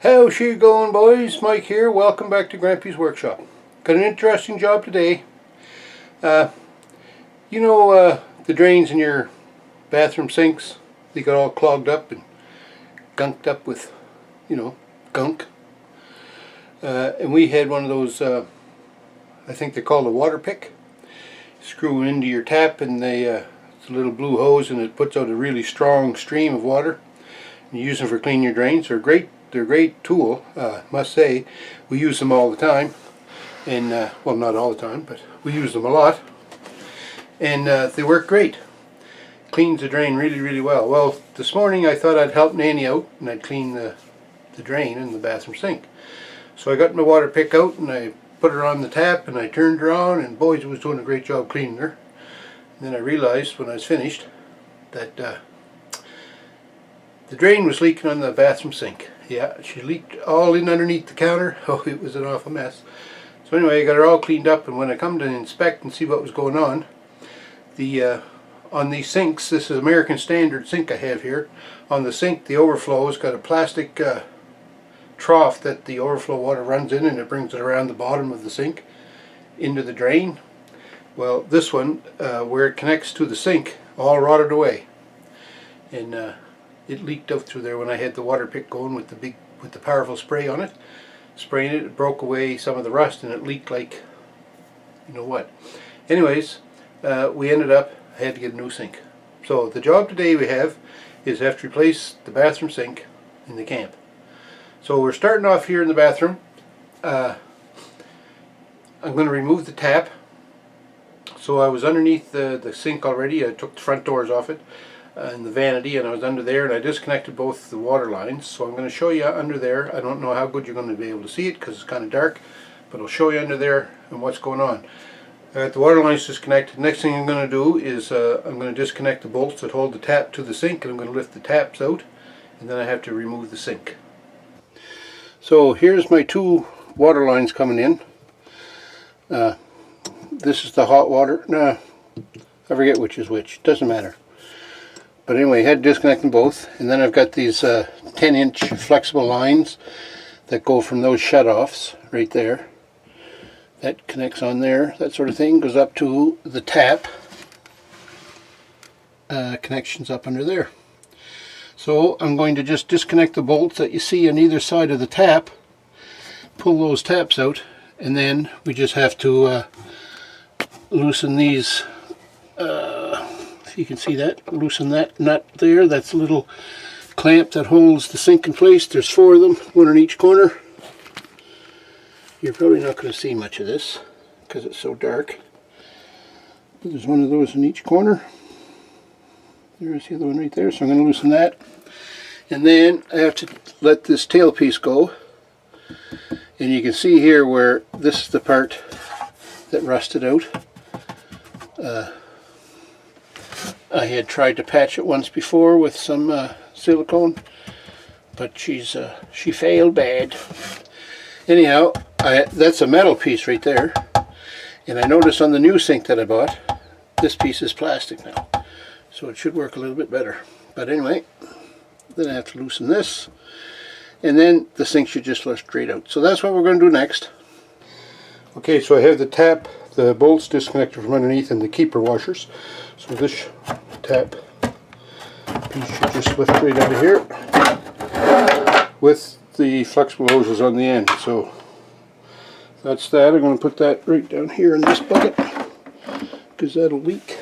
How's she going, boys? Mike here. Welcome back to Grampy's Workshop. Got an interesting job today. The drains in your bathroom sinks? They got all clogged up and gunked up with, gunk. And we had one of those, I think they're called a water pick. Screw it into your tap and it's a little blue hose and it puts out a really strong stream of water. You use them for cleaning your drains. They're a great tool, must say. We use them all the time, and well, not all the time, but we use them a lot, and they work great. Cleans the drain really well. Well, this morning I thought I'd help Nanny out and I'd clean the drain in the bathroom sink. So I got my water pick out and I put her on the tap and I turned her on, and boys, it was doing a great job cleaning her. And then I realized when I was finished that the drain was leaking on the bathroom sink. Yeah, she leaked all in underneath the counter. Oh, it was an awful mess. So anyway, I got her all cleaned up, and when I come to inspect and see what was going on, on these sinks, this is American Standard sink I have here. On the sink, the overflow has got a plastic trough that the overflow water runs in, and it brings it around the bottom of the sink into the drain. Well, this one, where it connects to the sink, all rotted away, and it leaked out through there when I had the water pick going with the powerful spray on it. Spraying it, it broke away some of the rust and it leaked like you know what. Anyways, we ended up, I had to get a new sink. So the job today we have is I have to replace the bathroom sink in the camp. So we're starting off here in the bathroom. I'm going to remove the tap. So I was underneath the sink already. I took the front doors off it and the vanity, and I was under there, and I disconnected both the water lines. So I'm going to show you under there. I don't know how good you're going to be able to see it because it's kind of dark, but I'll show you under there and what's going on. I got the water lines disconnected. Next thing I'm going to do is I'm going to disconnect the bolts that hold the tap to the sink, and I'm going to lift the taps out, and then I have to remove the sink. So here's my two water lines coming in. This is the hot water. No, I forget which is which. Doesn't matter. But anyway, I had to disconnect them both, and then I've got these 10-inch flexible lines that go from those shut-offs right there. That connects on there, that sort of thing, goes up to the tap. Connections up under there. So I'm going to just disconnect the bolts that you see on either side of the tap, pull those taps out, and then we just have to loosen these. You can see that, loosen that nut there. That's a little clamp that holds the sink in place. There's 4 of them, one in each corner. You're probably not going to see much of this because it's so dark. But there's one of those in each corner. There's the other one right there, so I'm going to loosen that. And then I have to let this tailpiece go. And you can see here where this is the part that rusted out. I had tried to patch it once before with some silicone, but she failed bad. Anyhow, that's a metal piece right there, and I noticed on the new sink that I bought, this piece is plastic now, so it should work a little bit better. But anyway, then I have to loosen this, and then the sink should just lift straight out. So that's what we're going to do next. Okay, so I have the bolts disconnected from underneath and the keeper washers. So this tap piece should just lift right out of here with the flexible hoses on the end. So that's that. I'm going to put that right down here in this bucket because that'll leak.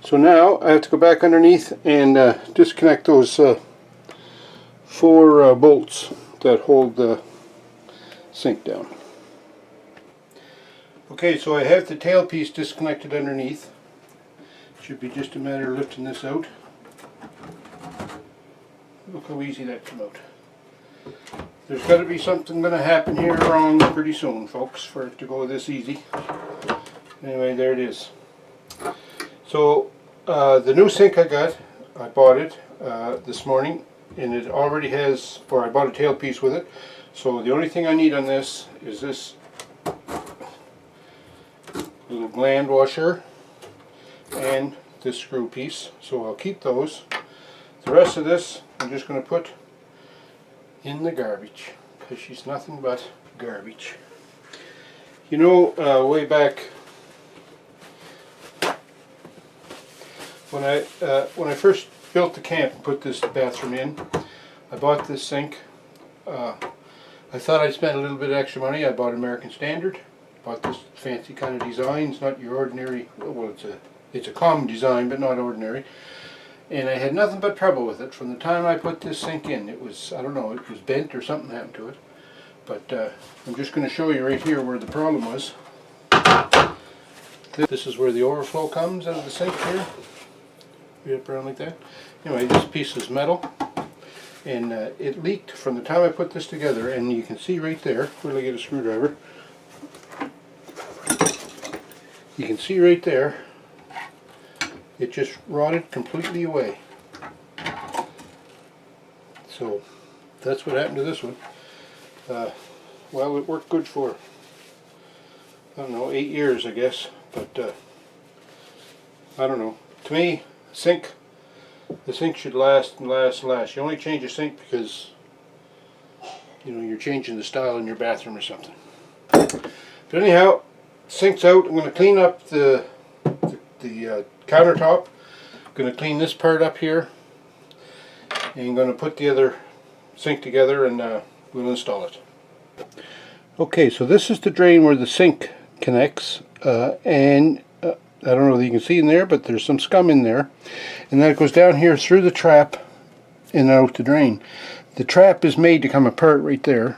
So now I have to go back underneath and disconnect those 4 bolts that hold the sink down. Okay, so I have the tailpiece disconnected underneath. Should be just a matter of lifting this out. Look how easy that came out. There's got to be something going to happen here wrong pretty soon, folks, for it to go this easy. Anyway, there it is. So the new sink I bought it this morning, and it already has, or I bought a tailpiece with it. So the only thing I need on this is this little gland washer and this screw piece, so I'll keep those. The rest of this I'm just going to put in the garbage, because she's nothing but garbage. You know, way back when I first built the camp and put this bathroom in, I bought this sink. I thought I'd spend a little bit of extra money. I bought American Standard. Bought this fancy kind of design. It's not your ordinary, well, it's a common design, but not ordinary. And I had nothing but trouble with it from the time I put this sink in. It was, I don't know, it was bent or something happened to it. But I'm just going to show you right here where the problem was. This is where the overflow comes out of the sink here. Right up around like that. Anyway, this piece is metal. And it leaked from the time I put this together. And you can see right there, where I get a screwdriver. You can see right there, it just rotted completely away. So that's what happened to this one. Well, it worked good for, I don't know, 8 years, I guess. But I don't know. To me, the sink should last and last and last. You only change a sink because, you know, you're changing the style in your bathroom or something. But anyhow, sink's out. I'm going to clean up the countertop. I'm going to clean this part up here. And I'm going to put the other sink together and we'll install it. Okay, so this is the drain where the sink connects, and I don't know if you can see in there, but there's some scum in there, and then it goes down here through the trap and out the drain. The trap is made to come apart right there.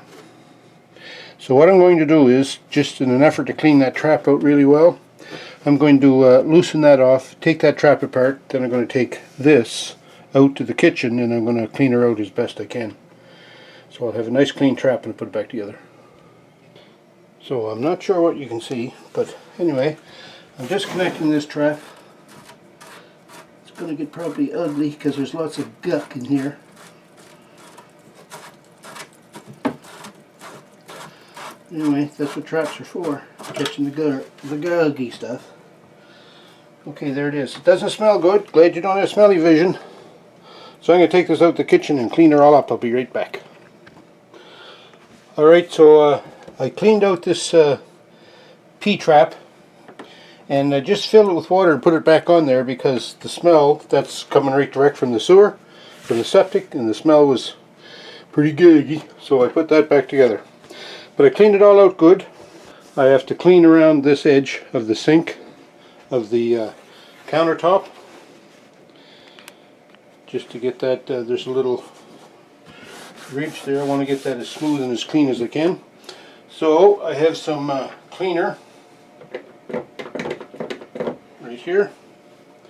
So what I'm going to do is, just in an effort to clean that trap out really well, I'm going to loosen that off, take that trap apart, then I'm going to take this out to the kitchen and I'm going to clean her out as best I can. So I'll have a nice clean trap and put it back together. So I'm not sure what you can see, but anyway, I'm disconnecting this trap. It's going to get probably ugly because there's lots of guck in here. Anyway, that's what traps are for, catching the guggy stuff. Okay, there it is. It doesn't smell good. Glad you don't have smelly vision. So I'm going to take this out the kitchen and clean her all up. I'll be right back. Alright, so I cleaned out this P-trap and I just filled it with water and put it back on there because the smell, that's coming right direct from the sewer, from the septic, and the smell was pretty guggy, so I put that back together. But I cleaned it all out good. I have to clean around this edge of the sink, of the countertop, just to get that, there's a little ridge there. I want to get that as smooth and as clean as I can. So I have some cleaner right here.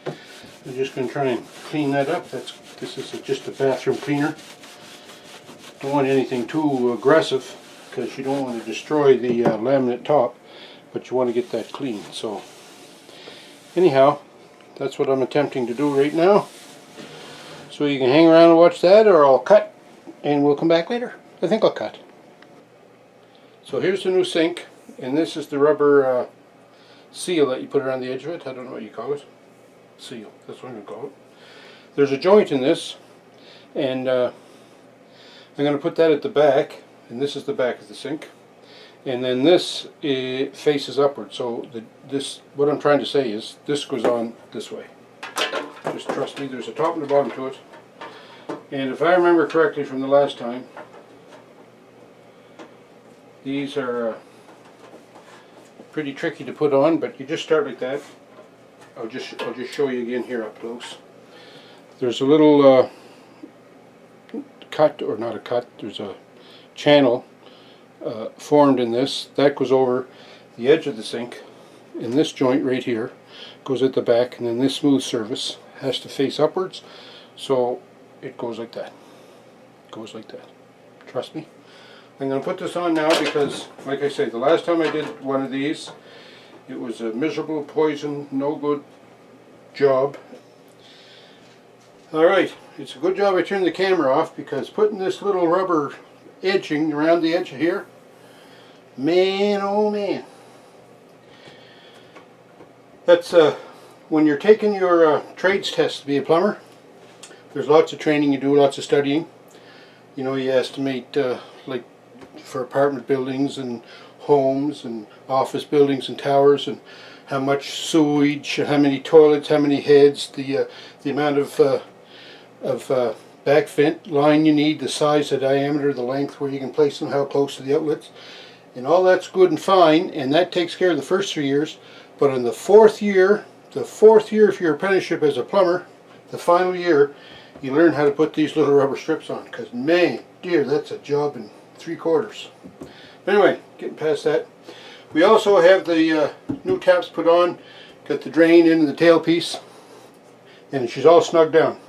I'm just going to try and clean that up. This is just a bathroom cleaner. Don't want anything too aggressive because you don't want to destroy the laminate top, but you want to get that clean. So anyhow, that's what I'm attempting to do right now. So you can hang around and watch that, or I'll cut and we'll come back later. I think I'll cut. So here's the new sink, and this is the rubber seal that you put around the edge of it. I don't know what you call it. Seal, that's what I'm going to call it. There's a joint in this, and I'm going to put that at the back, and this is the back of the sink. And then this faces upward, so what I'm trying to say is this goes on this way. Just trust me, there's a top and a bottom to it. And if I remember correctly from the last time, these are pretty tricky to put on, but you just start like that. I'll just show you again here up close. There's a little cut, or not a cut, there's a channel formed in this. That goes over the edge of the sink, and this joint right here goes at the back, and then this smooth surface has to face upwards, so it goes like that. It goes like that. Trust me. I'm going to put this on now because, like I say, the last time I did one of these, it was a miserable, poison, no good job. Alright, it's a good job I turned the camera off, because putting this little rubber edging around the edge here, man oh man. That's when you're taking your trades test to be a plumber, there's lots of training you do, lots of studying. You know, you estimate like for apartment buildings and homes and office buildings and towers, and how much sewage, how many toilets, how many heads, the amount of back vent line you need, the size, the diameter, the length, where you can place them, how close to the outlets, and all that's good and fine, and that takes care of the first 3 years. But in the fourth year for your apprenticeship as a plumber, the final year, you learn how to put these little rubber strips on, because man, dear, that's a job in 3/4. Anyway, getting past that, we also have the new taps put on, got the drain in the tailpiece, and she's all snugged down.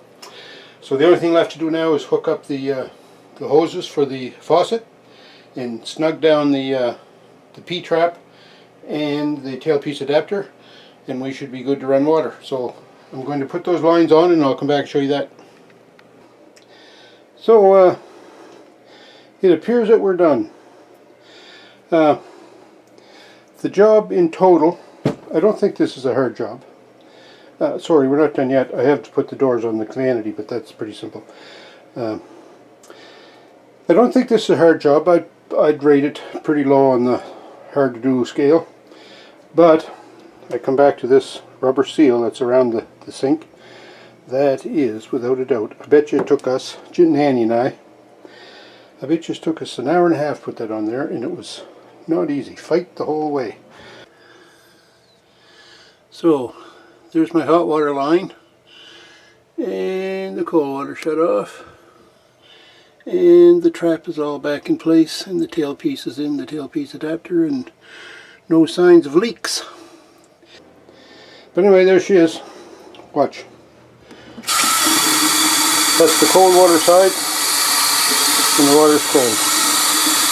So the only thing left to do now is hook up the hoses for the faucet and snug down the P-trap and the tailpiece adapter, and we should be good to run water. So I'm going to put those lines on and I'll come back and show you that. So it appears that we're done. The job in total, I don't think this is a hard job. Sorry, we're not done yet. I have to put the doors on the vanity, but that's pretty simple. I don't think this is a hard job. I'd rate it pretty low on the hard to do scale. But I come back to this rubber seal that's around the sink. That is, without a doubt, I bet you it took us, Jim, Nanny and I bet you it just took us an hour and a half to put that on there, and it was not easy. Fight the whole way. So there's my hot water line, and the cold water shut off, and the trap is all back in place, and the tailpiece is in the tailpiece adapter, and no signs of leaks. But anyway, there she is. Watch. That's the cold water side, and the water's cold.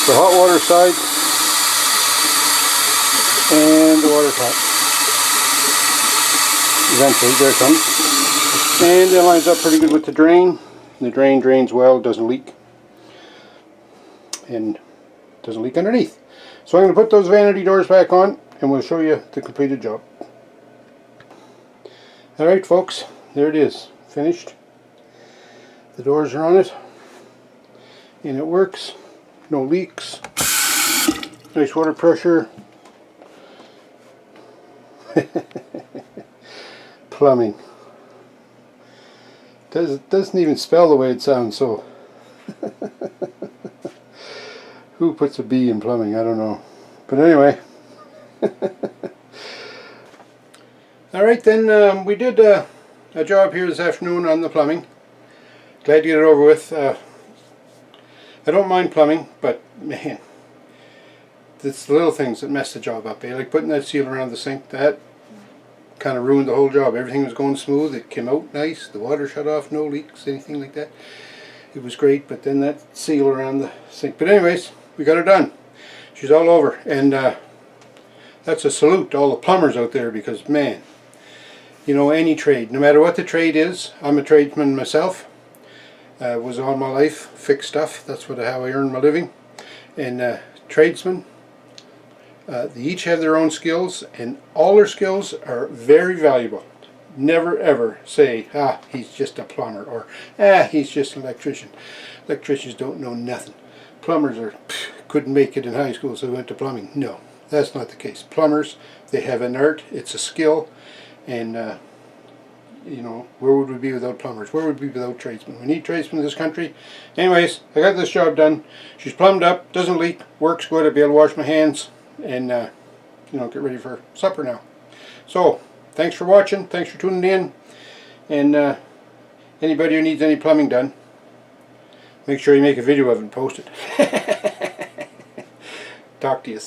The hot water side, and the water's hot. Eventually, there it comes. And it lines up pretty good with the drain. The drain drains well, doesn't leak. And doesn't leak underneath. So I'm going to put those vanity doors back on, and we'll show you the completed job. Alright folks, there it is. Finished. The doors are on it. And it works. No leaks. Nice water pressure. Plumbing. Doesn't even spell the way it sounds, so who puts a B in plumbing? I don't know. But anyway. Alright then, we did a job here this afternoon on the plumbing. Glad to get it over with. I don't mind plumbing, but man, it's the little things that mess the job up. Like putting that seal around the sink, that kind of ruined the whole job. Everything was going smooth, it came out nice, the water shut off, no leaks, anything like that. It was great, but then that seal around the sink. But anyways, we got her done. She's all over, and that's a salute to all the plumbers out there, because man, you know, any trade, no matter what the trade is, I'm a tradesman myself. Was all my life, fix stuff, that's how I earn my living. And tradesmen, they each have their own skills, and all their skills are very valuable. Never ever say, ah, he's just a plumber, or ah, he's just an electrician. Electricians don't know nothing. Plumbers couldn't make it in high school, so they went to plumbing. No, that's not the case. Plumbers, they have an art, it's a skill, and you know, where would we be without plumbers? Where would we be without tradesmen? We need tradesmen in this country. Anyways, I got this job done. She's plumbed up, doesn't leak, works good. I'll be able to wash my hands and you know, get ready for supper now. So, thanks for watching, thanks for tuning in, and anybody who needs any plumbing done, make sure you make a video of it and post it. Talk to you.